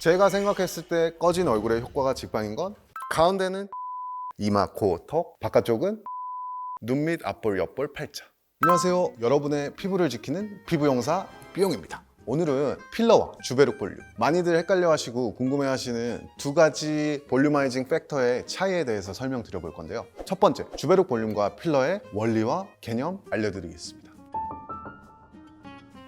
제가 생각했을 때 꺼진 얼굴의 효과가 직방인 건 가운데는 이마, 코, 턱, 바깥쪽은 눈 밑, 앞볼, 옆볼, 팔자. 안녕하세요. 여러분의 피부를 지키는 피부용사 삐용입니다. 오늘은 필러와 주베룩 볼륨, 많이들 헷갈려 하시고 궁금해 하시는 두 가지 볼륨아이징 팩터의 차이에 대해서 설명드려 볼 건데요. 첫 번째, 주베룩 볼륨과 필러의 원리와 개념 알려드리겠습니다.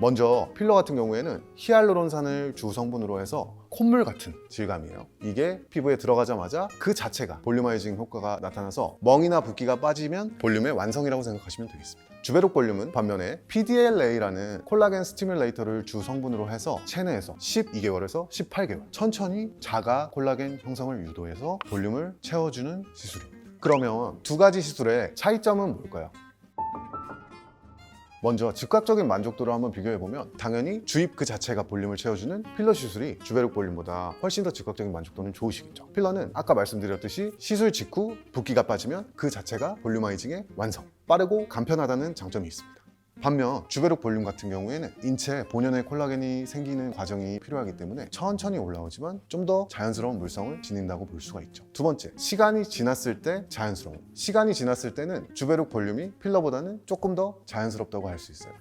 먼저 필러 같은 경우에는 히알루론산을 주 성분으로 해서 콧물 같은 질감이에요. 이게 피부에 들어가자마자 그 자체가 볼륨아이징 효과가 나타나서 멍이나 붓기가 빠지면 볼륨의 완성이라고 생각하시면 되겠습니다. 주베룩 볼륨은 반면에 PDLA라는 콜라겐 스티뮬레이터를 주 성분으로 해서 체내에서 12개월에서 18개월 천천히 자가 콜라겐 형성을 유도해서 볼륨을 채워주는 시술입니다. 그러면 두 가지 시술의 차이점은 뭘까요? 먼저 즉각적인 만족도를 한번 비교해보면 당연히 주입 그 자체가 볼륨을 채워주는 필러 시술이 주베룩 볼륨보다 훨씬 더 즉각적인 만족도는 좋으시겠죠. 필러는 아까 말씀드렸듯이 시술 직후 붓기가 빠지면 그 자체가 볼륨아이징의 완성, 빠르고 간편하다는 장점이 있습니다. 반면 주베룩 볼륨 같은 경우에는 인체 본연의 콜라겐이 생기는 과정이 필요하기 때문에 천천히 올라오지만 좀 더 자연스러운 물성을 지닌다고 볼 수가 있죠. 두 번째, 시간이 지났을 때 자연스러움. 시간이 지났을 때는 주베룩 볼륨이 필러보다는 조금 더 자연스럽다고 할 수 있어요.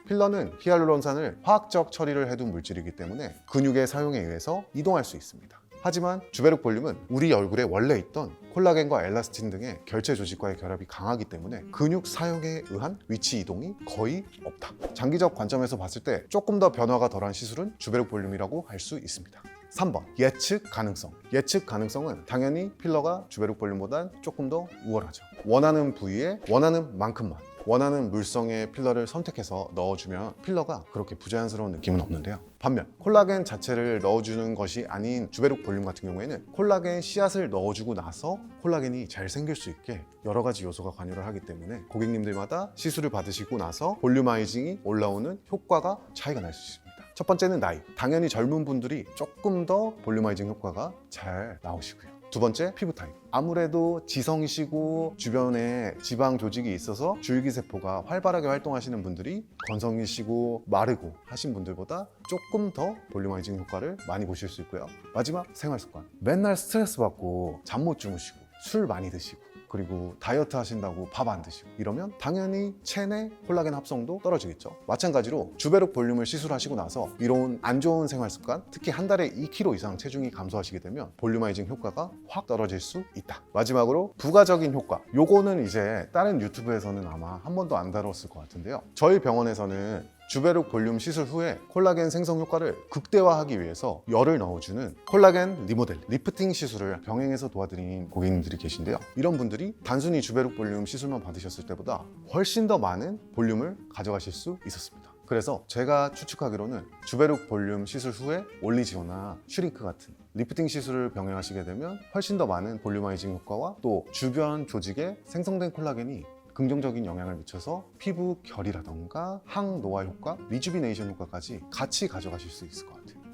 필러는 히알루론산을 화학적 처리를 해둔 물질이기 때문에 근육의 사용에 의해서 이동할 수 있습니다. 하지만 주베룩 볼륨은 우리 얼굴에 원래 있던 콜라겐과 엘라스틴 등의 결체 조직과의 결합이 강하기 때문에 근육 사용에 의한 위치 이동이 거의 없다. 장기적 관점에서 봤을 때 조금 더 변화가 덜한 시술은 주베룩 볼륨이라고 할 수 있습니다. 3번, 예측 가능성. 예측 가능성은 당연히 필러가 주베룩 볼륨보단 조금 더 우월하죠. 원하는 부위에 원하는 만큼만, 원하는 물성의 필러를 선택해서 넣어주면 필러가 그렇게 부자연스러운 느낌은 없는데요. 반면 콜라겐 자체를 넣어주는 것이 아닌 주베룩 볼륨 같은 경우에는 콜라겐 씨앗을 넣어주고 나서 콜라겐이 잘 생길 수 있게 여러 가지 요소가 관여를 하기 때문에 고객님들마다 시술을 받으시고 나서 볼륨아이징이 올라오는 효과가 차이가 날 수 있습니다. 첫 번째는 나이. 당연히 젊은 분들이 조금 더 볼륨아이징 효과가 잘 나오시고요. 두 번째, 피부 타입. 아무래도 지성이시고 주변에 지방 조직이 있어서 줄기세포가 활발하게 활동하시는 분들이 건성이시고 마르고 하신 분들보다 조금 더 볼륨아이징 효과를 많이 보실 수 있고요. 마지막, 생활습관. 맨날 스트레스 받고 잠 못 주무시고 술 많이 드시고 그리고 다이어트 하신다고 밥 안 드시고 이러면 당연히 체내 콜라겐 합성도 떨어지겠죠. 마찬가지로 주베룩 볼륨을 시술하시고 나서 이런 안 좋은 생활 습관, 특히 한 달에 2kg 이상 체중이 감소하시게 되면 볼륨아이징 효과가 확 떨어질 수 있다. 마지막으로 부가적인 효과. 요거는 이제 다른 유튜브에서는 아마 한 번도 안 다뤘을 것 같은데요. 저희 병원에서는 주베룩 볼륨 시술 후에 콜라겐 생성 효과를 극대화하기 위해서 열을 넣어주는 콜라겐 리모델, 리프팅 시술을 병행해서 도와드리는 고객님들이 계신데요. 이런 분들이 단순히 주베룩 볼륨 시술만 받으셨을 때보다 훨씬 더 많은 볼륨을 가져가실 수 있었습니다. 그래서 제가 추측하기로는 주베룩 볼륨 시술 후에 올리지오나 슈링크 같은 리프팅 시술을 병행하시게 되면 훨씬 더 많은 볼륨아이징 효과와 또 주변 조직에 생성된 콜라겐이 긍정적인 영향을 미쳐서 피부 결이라던가 항노화 효과, 리주비네이션 효과까지 같이 가져가실 수 있을 것 같아요.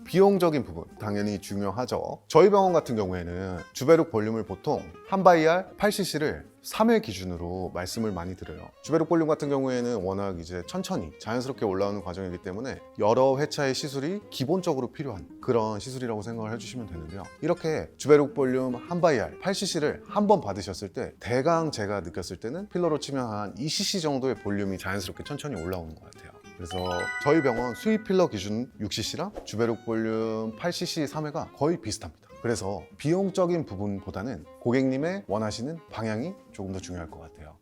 비용적인 부분 당연히 중요하죠. 저희 병원 같은 경우에는 주베룩 볼륨을 보통 한 바이알 8cc를 3회 기준으로 말씀을 많이 드려요. 주베룩 볼륨 같은 경우에는 워낙 이제 천천히 자연스럽게 올라오는 과정이기 때문에 여러 회차의 시술이 기본적으로 필요한 그런 시술이라고 생각을 해주시면 되는데요. 이렇게 주베룩 볼륨 한 바이알 8cc를 한 번 받으셨을 때 대강 제가 느꼈을 때는 필러로 치면 한 2cc 정도의 볼륨이 자연스럽게 천천히 올라오는 것 같아요. 그래서 저희 병원 수입 필러 기준 6cc랑 주베룩 볼륨 8cc 3회가 거의 비슷합니다. 그래서 비용적인 부분보다는 고객님의 원하시는 방향이 조금 더 중요할 것 같아요.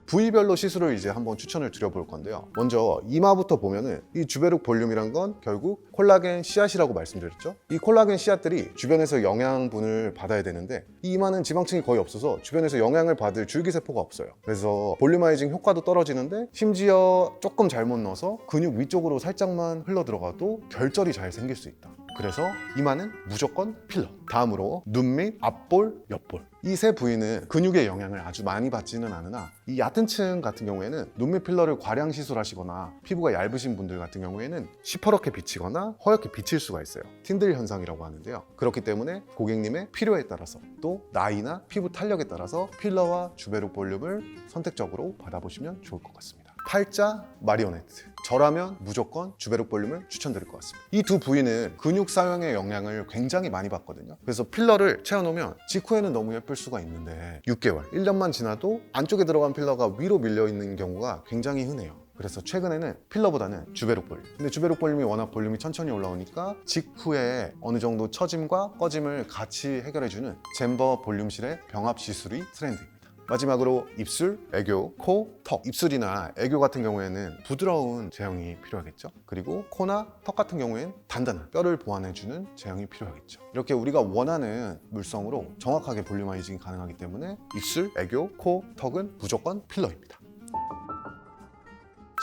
부위별로 시술을 이제 한번 추천을 드려볼 건데요. 먼저 이마부터 보면은 이 주베룩 볼륨이란 건 결국 콜라겐 씨앗이라고 말씀드렸죠. 이 콜라겐 씨앗들이 주변에서 영양분을 받아야 되는데 이 이마는 지방층이 거의 없어서 주변에서 영향을 받을 줄기세포가 없어요. 그래서 볼륨아이징 효과도 떨어지는데 심지어 조금 잘못 넣어서 근육 위쪽으로 살짝만 흘러 들어가도 결절이 잘 생길 수 있다. 그래서 이마는 무조건 필러. 다음으로 눈 밑, 앞볼, 옆볼. 이 세 부위는 근육의 영향을 아주 많이 받지는 않으나 이 얕은 층 같은 경우에는 눈밑 필러를 과량 시술하시거나 피부가 얇으신 분들 같은 경우에는 시퍼렇게 비치거나 허옇게 비칠 수가 있어요. 틴들 현상이라고 하는데요. 그렇기 때문에 고객님의 필요에 따라서 또 나이나 피부 탄력에 따라서 필러와 주베룩 볼륨을 선택적으로 받아보시면 좋을 것 같습니다. 팔자, 마리오네트. 저라면 무조건 주베룩 볼륨을 추천드릴 것 같습니다. 이 두 부위는 근육 사용의 영향을 굉장히 많이 받거든요. 그래서 필러를 채워놓으면 직후에는 너무 예쁠 수가 있는데 6개월, 1년만 지나도 안쪽에 들어간 필러가 위로 밀려 있는 경우가 굉장히 흔해요. 그래서 최근에는 필러보다는 주베룩 볼륨. 근데 주베룩 볼륨이 워낙 볼륨이 천천히 올라오니까 직후에 어느 정도 처짐과 꺼짐을 같이 해결해주는 젠버 볼륨실의 병합 시술이 트렌드입니다. 마지막으로 입술, 애교, 코, 턱. 입술이나 애교 같은 경우에는 부드러운 제형이 필요하겠죠. 그리고 코나 턱 같은 경우에는 단단한 뼈를 보완해주는 제형이 필요하겠죠. 이렇게 우리가 원하는 물성으로 정확하게 볼륨아이징이 가능하기 때문에 입술, 애교, 코, 턱은 무조건 필러입니다.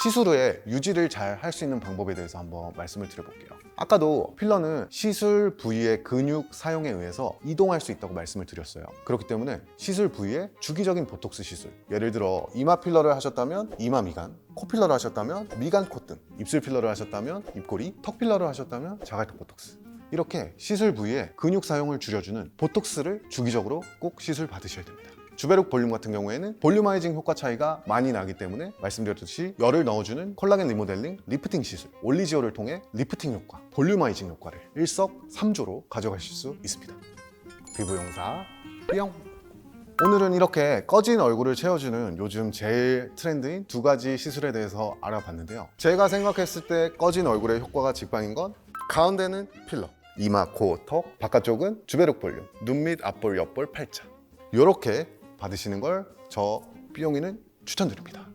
시술 후에 유지를 잘 할 수 있는 방법에 대해서 한번 말씀을 드려볼게요. 아까도 필러는 시술 부위의 근육 사용에 의해서 이동할 수 있다고 말씀을 드렸어요. 그렇기 때문에 시술 부위에 주기적인 보톡스 시술, 예를 들어 이마 필러를 하셨다면 이마 미간, 코 필러를 하셨다면 미간 콧등, 입술 필러를 하셨다면 입꼬리, 턱 필러를 하셨다면 자갈턱 보톡스, 이렇게 시술 부위에 근육 사용을 줄여주는 보톡스를 주기적으로 꼭 시술 받으셔야 됩니다. 주베룩 볼륨 같은 경우에는 볼륨아이징 효과 차이가 많이 나기 때문에 말씀드렸듯이 열을 넣어주는 콜라겐 리모델링, 리프팅 시술, 올리지오를 통해 리프팅 효과, 볼륨아이징 효과를 일석삼조로 가져가실 수 있습니다. 피부용사 뿅! 오늘은 이렇게 꺼진 얼굴을 채워주는 요즘 제일 트렌드인 두 가지 시술에 대해서 알아봤는데요. 제가 생각했을 때 꺼진 얼굴의 효과가 직방인 건 가운데는 필러, 이마, 코, 턱, 바깥쪽은 주베룩 볼륨, 눈 밑, 앞볼, 옆볼, 팔자, 이렇게 받으시는 걸 저 삐용이는 추천드립니다.